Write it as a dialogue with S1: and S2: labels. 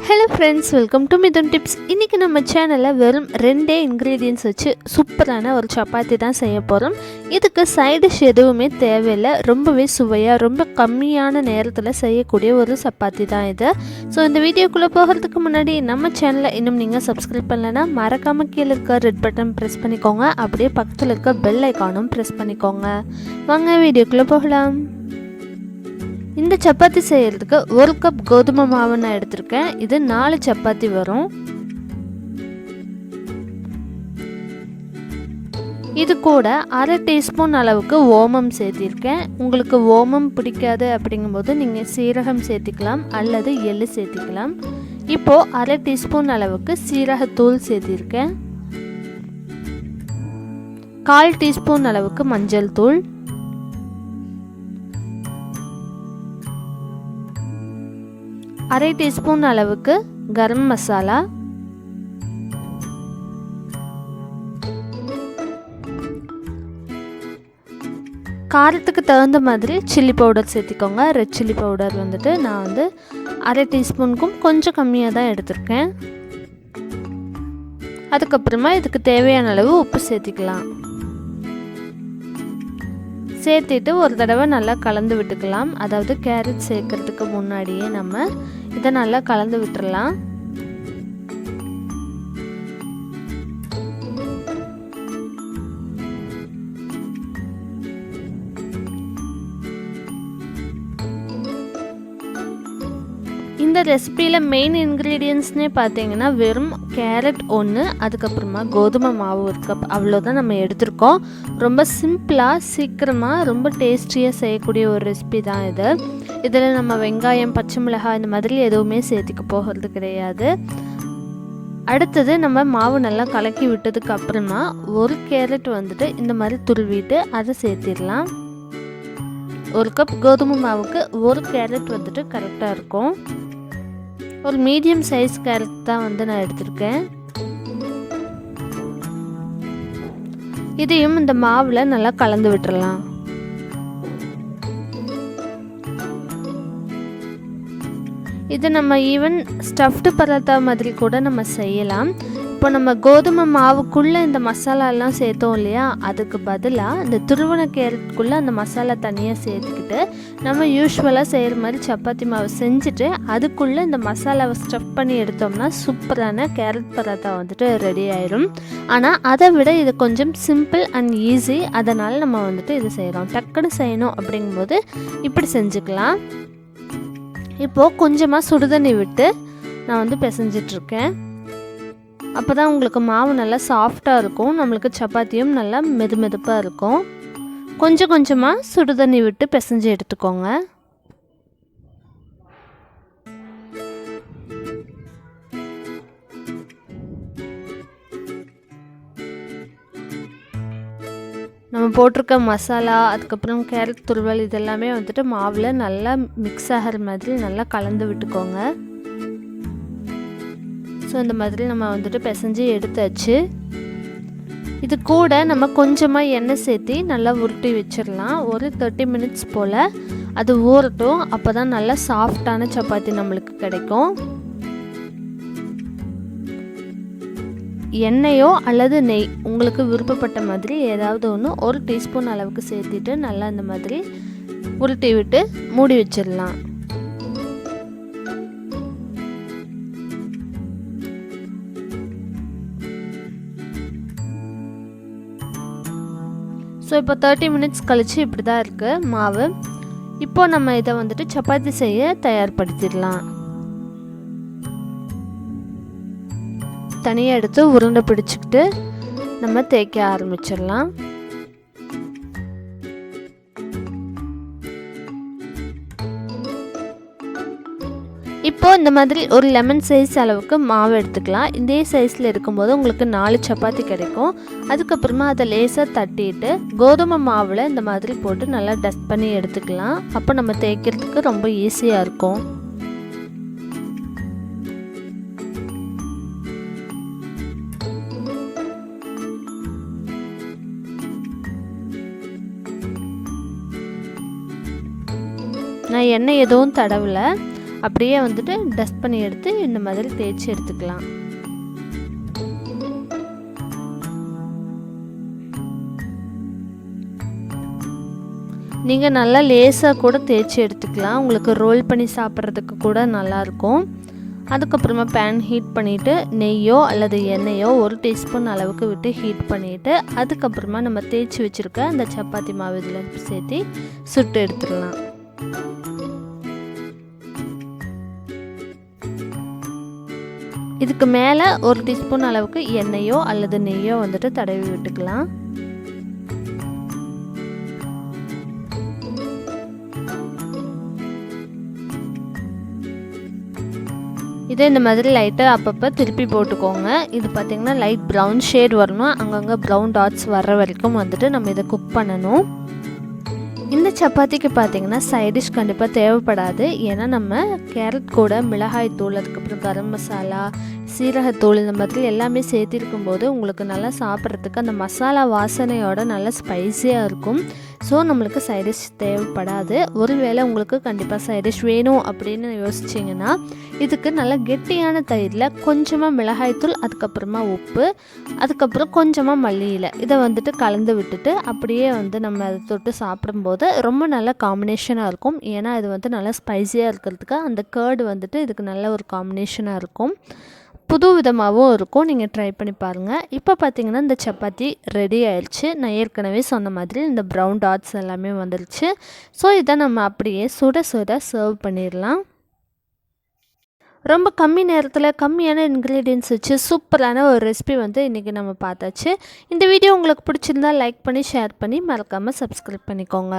S1: Hello friends, welcome to Mithuntips. இன்னைக்கு நம்ம சேனல்ல வெறும் ரெண்டே ingredients வச்சு சூப்பரான ஒரு சப்பாத்தி தான் செய்ய போறோம். இதுக்கு சைடு டிஷ் எதுவுமே தேவையில்லை. ரொம்பவே சுவையா ரொம்ப கம்மியான நேரத்துல செய்யக்கூடிய ஒரு சப்பாத்தி தான் இது. சோ இந்த வீடியோக்குள்ள போகிறதுக்கு முன்னாடி நம்ம சேனலை இன்னும் நீங்க சப்ஸ்கிரைப் பண்ணலனா மறக்காம கீழ இருக்க ரெட் பட்டன் பிரஸ் பண்ணிக்கோங்க. அப்படியே பக்கத்துல இருக்க பெல் ஐகானும் பிரஸ் பண்ணிக்கோங்க. வாங்க வீடியோக்குள்ள போகலாம். இந்த சப்பாத்தி செய்யறதுக்கு 1 கப் கோதுமை மாவு நான் எடுத்துர்க்கேன். இது 4 சப்பாத்தி வரும். இது கூட 1/2 டீஸ்பூன் அளவுக்கு ஓமம் சேர்த்திருக்கேன். உங்களுக்கு ஓமம் பிடிக்காது அப்படிங்கும்போது நீங்க சீரகம் சேர்த்திக்கலாம் அல்லது எள்ளு சேர்த்திக்கலாம். இப்போ 1/2 டீஸ்பூன் அளவுக்கு சீரகத்தூள் சேர்த்திருக்கேன். 1/4 டீஸ்பூன் அளவுக்கு மஞ்சள் தூள், 1/2 டீஸ்பூன் அளவுக்கு கரம் மசாலா, காரத்துக்கு தகுந்த மாதிரி சில்லி பவுடர் சேர்த்திக்கோங்க. ரெட் சில்லி பவுடர் வந்துட்டு நான் 1/2 டீஸ்பூனுக்கும் கொஞ்சம் கம்மியாக தான் எடுத்திருக்கேன். அதுக்கப்புறமா இதுக்கு தேவையான அளவு உப்பு சேர்த்திக்கலாம். சேர்த்திட்டு ஒரு தடவை நல்லா கலந்து விட்டுக்கலாம். அதாவது கேரட் சேர்க்கறதுக்கு முன்னாடியே நம்ம இதை நல்லா கலந்து விட்டுறலாம். இந்த ரெசிபியில் மெயின் இன்க்ரீடியன்ட்ஸ்னே பார்த்தீங்கன்னா வெறும் கேரட் 1, அதுக்கப்புறமா கோதுமை மாவு 1 கப், அவ்வளோதான் நம்ம எடுத்திருக்கோம். ரொம்ப சிம்பிளாக சீக்கிரமாக ரொம்ப டேஸ்டியாக செய்யக்கூடிய ஒரு ரெசிபி தான் இது. இதில் நம்ம வெங்காயம், பச்சை மிளகாய் இந்த மாதிரி எதுவுமே சேர்த்துக்க போகிறது கிடையாது. அடுத்தது நம்ம மாவு நல்லா கலக்கி விட்டதுக்கு அப்புறமா 1 கேரட் வந்துட்டு இந்த மாதிரி துருவிட்டு அதை சேர்த்திடலாம். 1 கப் கோதுமை மாவுக்கு 1 கேரட் வந்துட்டு கரெக்டாக இருக்கும். ஒரு மீடியம் சைஸ் கேரட் தான் நான் எடுத்திருக்கேன். இதையும் இந்த மாவுல நல்லா கலந்து விட்டுறலாம். இது நம்ம ஈவன் ஸ்டஃப்டு பராத்தா மாதிரி கூட நம்ம செய்யலாம். இப்போ நம்ம கோதுமை மாவுக்குள்ளே இந்த மசாலாலாம் சேர்த்தோம் இல்லையா, அதுக்கு பதிலாக இந்த துருவன கேரட்டுக்குள்ளே அந்த மசாலா தனியாக சேர்த்துக்கிட்டு நம்ம யூஸ்வலாக செய்கிற மாதிரி சப்பாத்தி மாவு செஞ்சுட்டு அதுக்குள்ளே இந்த மசாலாவை ஸ்டஃப் பண்ணி எடுத்தோம்னா சூப்பரான கேரட் பராத்தா வந்துட்டு ரெடி ஆயிடும். ஆனால் அதை விட இது கொஞ்சம் சிம்பிள் அண்ட் ஈஸி. அதனால் நம்ம வந்துட்டு இது செய்கிறோம். டக்குன்னு செய்யணும் அப்படிங்கும்போது இப்படி செஞ்சுக்கலாம். இப்போது கொஞ்சமாக சுடுதண்ணி விட்டு நான் பிசைஞ்சிட்ருக்கேன். அப்போ தான் உங்களுக்கு மாவு நல்லா சாஃப்டாக இருக்கும். நம்மளுக்கு சப்பாத்தியும் நல்லா மெதுமெதுப்பாக இருக்கும். கொஞ்சம் கொஞ்சமாக சுடுதண்ணி விட்டு பிசைஞ்சு எடுத்துக்கோங்க. நம்ம போட்டிருக்க மசாலா, அதுக்கப்புறம் கேரட் துருவல் இதெல்லாமே வந்துட்டு மாவில் நல்லா மிக்ஸ் ஆகிற மாதிரி நல்லா கலந்து விட்டுக்கோங்க. ஸோ இந்த மாதிரி நம்ம வந்துட்டு பிசைஞ்சு எடுத்தாச்சு. இது கூட நம்ம கொஞ்சமாக எண்ணெய் சேர்த்தி நல்லா உருட்டி வச்சிடலாம். ஒரு 30 மினிட்ஸ் போல் அது ஊறட்டும். அப்போ தான் நல்லா சாஃப்டான சப்பாத்தி நம்மளுக்கு கிடைக்கும். எண்ணெயோ அல்லது நெய் உங்களுக்கு விருப்பப்பட்ட மாதிரி ஏதாவது ஒன்று 1 டீஸ்பூன் அளவுக்கு சேர்த்திட்டு நல்லா இந்த மாதிரி உருட்டி விட்டு மூடி வச்சிடலாம். ஸோ இப்போ 30 மினிட்ஸ் கழித்து இப்படி தான் இருக்குது மாவு. இப்போ நம்ம இதை வந்துட்டு சப்பாத்தி செய்ய தயார்படுத்திடலாம். தனியாக எடுத்து உருண்டை பிடிச்சிக்கிட்டு நம்ம தேய்க்க ஆரம்பிச்சிடலாம். இப்போ இந்த மாதிரி ஒரு லெமன் சைஸ் அளவுக்கு மாவு எடுத்துக்கலாம். இதே சைஸில் இருக்கும்போது உங்களுக்கு 4 சப்பாத்தி கிடைக்கும். அதுக்கப்புறமா அதை லேசாக தட்டிட்டு கோதுமை மாவில் இந்த மாதிரி போட்டு நல்லா டஸ்ட் பண்ணி எடுத்துக்கலாம். அப்போ நம்ம தேய்க்கிறதுக்கு ரொம்ப ஈஸியாக இருக்கும். நான் எண்ணெய் எதுவும் தடவலை. அப்படியே வந்துட்டு டஸ்ட் பண்ணி எடுத்து இந்த மாதிரி தேய்ச்சி எடுத்துக்கலாம். நீங்கள் நல்லா லேசாக கூட தேய்ச்சி எடுத்துக்கலாம். உங்களுக்கு ரோல் பண்ணி சாப்பிட்றதுக்கு கூட நல்லாயிருக்கும். அதுக்கப்புறமா பேன் ஹீட் பண்ணிவிட்டு நெய்யோ அல்லது எண்ணெயோ 1 டீஸ்பூன் அளவுக்கு விட்டு ஹீட் பண்ணிவிட்டு அதுக்கப்புறமா நம்ம தேய்ச்சி வச்சுருக்க அந்த சப்பாத்தி மாவு இதில் சேர்த்து சுட்டு எடுத்துடலாம். இதுக்கு மேலே 1 டீஸ்பூன் அளவுக்கு எண்ணெயோ அல்லது நெய்யோ வந்துட்டு தடவி விட்டுக்கலாம். இதே இந்த மாதிரி லைட்டாக அப்பப்போ திருப்பி போட்டுக்கோங்க. இது பார்த்திங்கன்னா லைட் ப்ரௌன் ஷேட் வரணும். அங்கங்கே ப்ரௌன் டாட்ஸ் வர்ற வரைக்கும் வந்துட்டு நம்ம இதை குக் பண்ணணும். இந்த சப்பாத்திக்கு பார்த்திங்கன்னா சைடிஷ் கண்டிப்பாக தேவைப்படாது. ஏன்னா நம்ம கேரட் கூட மிளகாய் தூள், அதுக்கப்புறம் கரம் மசாலா, சீரகத்தூள் இந்த மாதிரி எல்லாமே சேர்த்திருக்கும் போது உங்களுக்கு நல்லா சாப்பிட்றதுக்கு அந்த மசாலா வாசனையோட நல்லா ஸ்பைஸியாக இருக்கும். ஸோ நம்மளுக்கு சைடிஷ் தேவைப்படாது. ஒருவேளை உங்களுக்கு கண்டிப்பாக சைடிஷ் வேணும் அப்படின்னு யோசிச்சிங்கன்னா இதுக்கு நல்லா கெட்டியான தயிரில் கொஞ்சமாக மிளகாய்த்தூள், அதுக்கப்புறமா உப்பு, அதுக்கப்புறம் கொஞ்சமாக மல்லி இலை இதை வந்துட்டு கலந்து விட்டுட்டு அப்படியே வந்து நம்ம அதை தொட்டு சாப்பிடும்போது ரொம்ப நல்ல காம்பினேஷனாக இருக்கும். ஏன்னா இது வந்து நல்லா ஸ்பைஸியாக இருக்கிறதுக்கு அந்த கர்டு வந்துட்டு இதுக்கு நல்ல ஒரு காம்பினேஷனாக இருக்கும். புது விதமாகவும் இருக்கும். நீங்கள் ட்ரை பண்ணி பாருங்கள். இப்போ பார்த்திங்கன்னா இந்த சப்பாத்தி ரெடி ஆயிடுச்சு. நான் ஏற்கனவே சொன்ன மாதிரி இந்த ப்ரௌன் டாட்ஸ் எல்லாமே வந்துருச்சு. ஸோ இதை நம்ம அப்படியே சுட சுட சர்வ் பண்ணிடலாம். ரொம்ப கம்மி நேரத்தில் கம்மியான இன்க்ரீடியன்ட்ஸ் வச்சு சூப்பரான ஒரு ரெசிபி வந்து இன்றைக்கி நம்ம பார்த்தாச்சு. இந்த வீடியோ உங்களுக்கு பிடிச்சிருந்தா லைக் பண்ணி ஷேர் பண்ணி மறக்காமல் சப்ஸ்கிரைப் பண்ணிக்கோங்க.